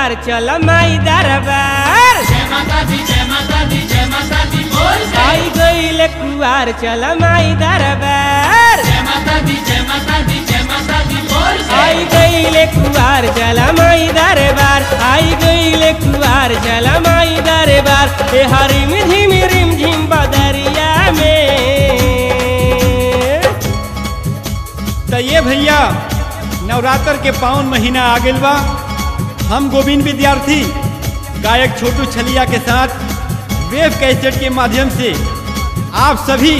कुआर चल माई दरबार। जय माता दी जय माता दी जय माता दी बोल। आई गईले कुआर चल माई दरबार। जय माता दी जय माता दी जय माता दी बोल। आई गईले कुआर चल माई दरबार। आई गईले कुआर चल माई दरबार। ए हरिम झिम रिम झिम बदरिया में। तो ये भैया नवरात्र के पावन महीना आ गइल बा। हम गोविंद विद्यार्थी गायक छोटू छलिया के साथ वेब कैसेट के माध्यम से आप सभी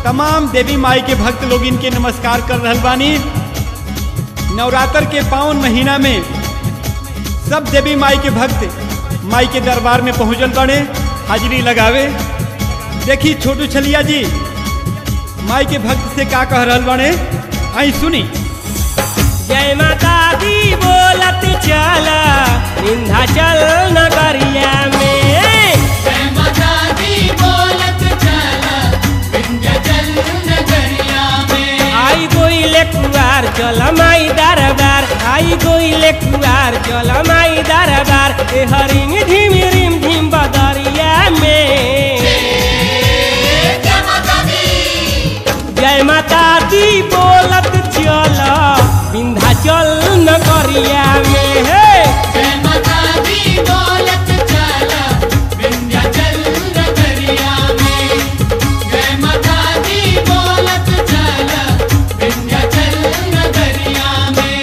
तमाम देवी माई के भक्त लोग इनके नमस्कार कर रहल बानी। नवरात्र के पावन महीना में सब देवी माई के भक्त माई के दरबार में पहुंचल बने हाजिरी लगावे। देखी छोटू छलिया जी माई के भक्त से का कह रहल बने, आई सुनी। जय माता दी बोलत चला विंध्याचल नगरिया में। जय माता दी बोलत चला विंध्याचल नगरिया में। आई गईले कुआर चल माई दरबार। आई गईले कुआर चल माई दरबार। ए हरिम झिम रिम झिम बदरिया में। जय माता दी जय माता दी बोलत चल विंध्याचल नगरिया में। हे जय माता दी बोलत चला विंध्याचल नगरिया में। जय माता दी बोलत चला विंध्याचल नगरिया में।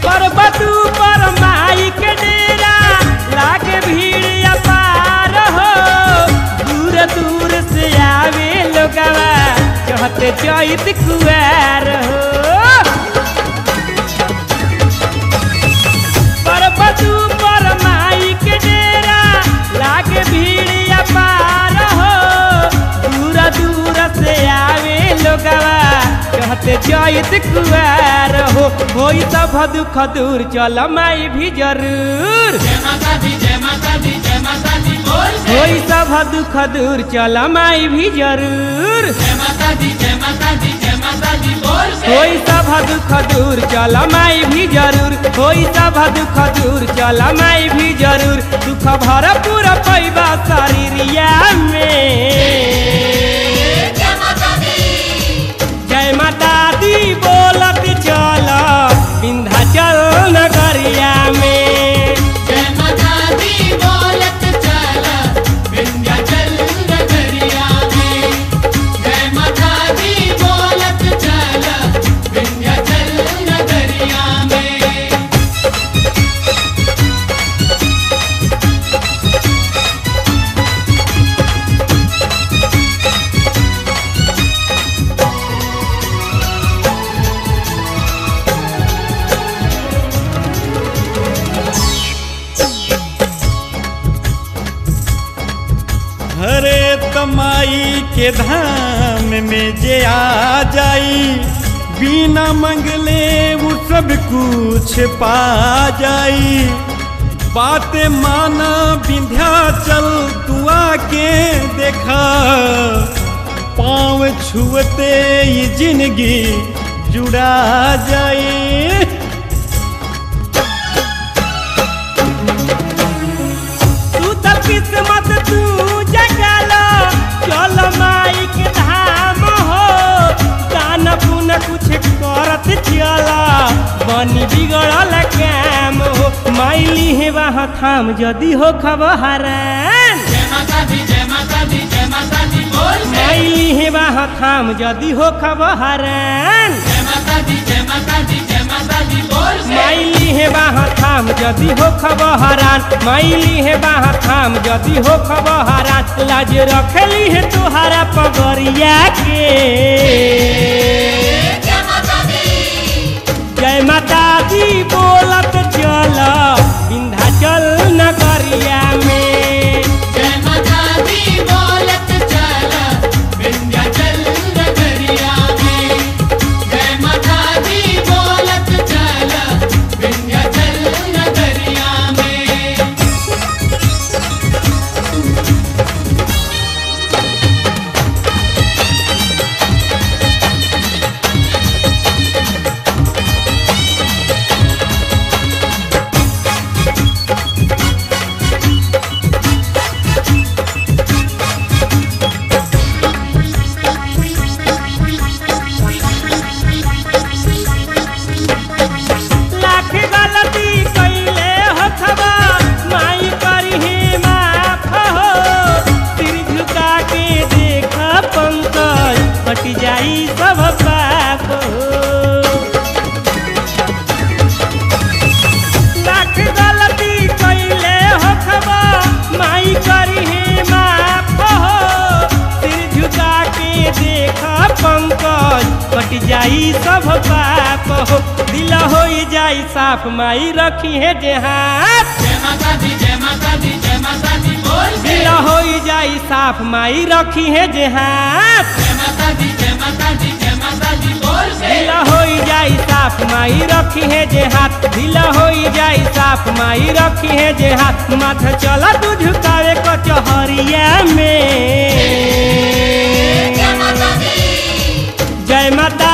पर्वत पर माई के डेरा लागे भीड़ अपार हो। दूर दूर से आवे लोगवा कहते चैत कुआर हो। पर्वत पर माई के डेरा लागे भीड़ अपार हो। दूर दूर से आवे लोगवा कहते चैत कुआर हो। होई सब दुख दूर चल माई भी जरूर। जय माता दी जय माता दी जय माता दी बोल। होई सब दुख दूर चल माई भी जरूर। जय माता दी जय माता दी जय माता दी बोल। होई सब दुख दूर चल माई भी जरूर। होई सब दुख दूर चल माई भी जरूर। दुख भरपूर पैबा शरीरिया में। जय माता दी जय माता दी बोलत चल विंध्याचल नगरिया में। जय माता दी बोलत चला विंध्याचल नगरिया में। जय माता दी बोलत चला विंध्याचल नगरिया में। हरे तमाई के धाम में जे आ जाई, बिना मंगले वो सब कुछ पा जाई। बात माना विंध्याचल तू आके देखा, पाँव छुअते ये जिंदगी जुड़ा जाई। किस्मत तू जगलो चल माई के धाम हो। दान पुण्य कुछ करत चला, बनी बिगड़ल काम हो। माइली है वहाँ थाम जदी हो खबहरान। जय माता दी जय माता दी जय माता दी बोल। माइली है वहाँ थाम जदी हो खबहरान। जय माता दी जय माता दी जय माता दी बोल। माइली है वहाँ थाम जदी हो खबहरान। माइली है वहाँ थाम जदी हो खबहरान। लाज रखली है तुहारा पगरिया के। जय माता दी जय माता दी बोलत चल विंध्याचल नगरिया में। जय माता जाई सब पाप हो, दिल हो जाई साफ माई रखी है जे हाथ। जय माता दी जय माता दी जय माता दी बोल के। दिल हो जाई साफ माई रखी है जे हाथ। जय माता दी जय माता दी जय माता दी बोल के। दिल हो जाई साफ माई रखी है जे हाथ। दिल हो जाई साफ माई रखी है जे हाथ। माथा चला तू झुकावे कचहरिया में। जय माता दी जय माता